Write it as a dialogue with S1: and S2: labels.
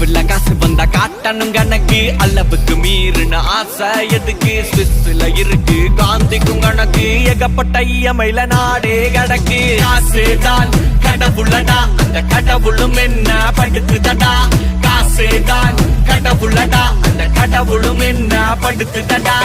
S1: கனவுல காசு வந்தா காட்டணும் கணக்கு அளவுக்கு மீறின ஆசை எதுக்கு ஸ்விஸ்ல இருக்கு காந்திக்கும் கணக்கு ஏகப்பட்ட இயமையில நாடே கடக்கு காசுதான் கடவுளடா அந்த கடவுளும் என்ன படுத்துதடா காசுதான் கடவுளடா அந்த கடவுளும் என்ன படுத்துதடா